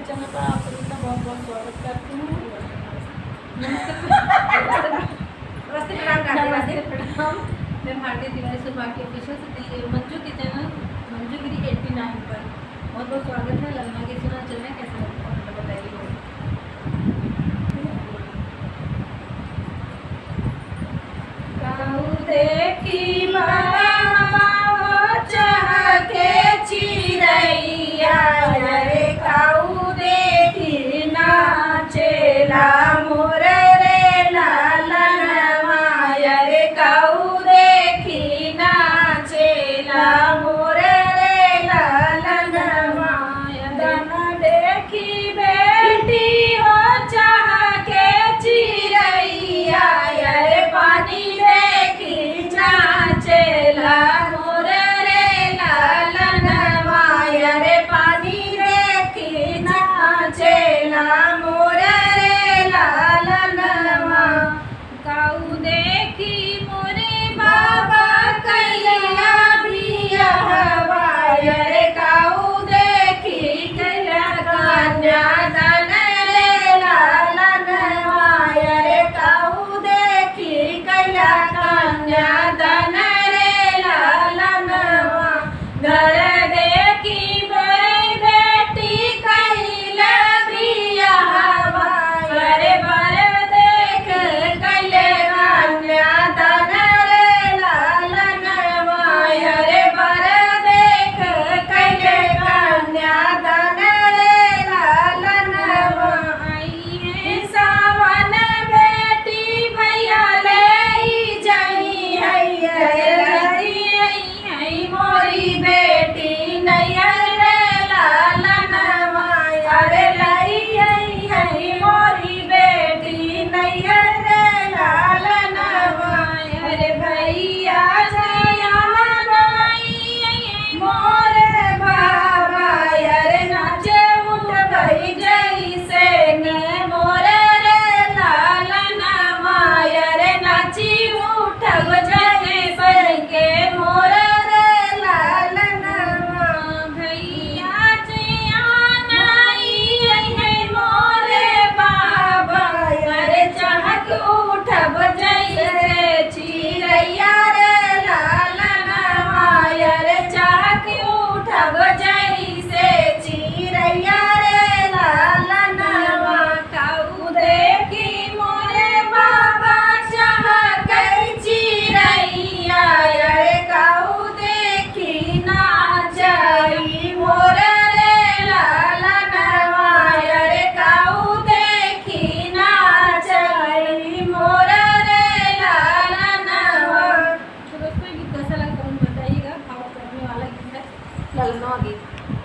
Channel पर आप सभी का बहुत बहुत स्वागत करती हूँ। नमस्ते प्रणाम। मैं भारतीय तिवारी सुभाष ऑफिशियल से मंजू के चैनल मंजूगिरी 89 पर बहुत बहुत स्वागत है। लगना के सुना चलना कैसा लगता है बताइए। देखी ललनवा गीत।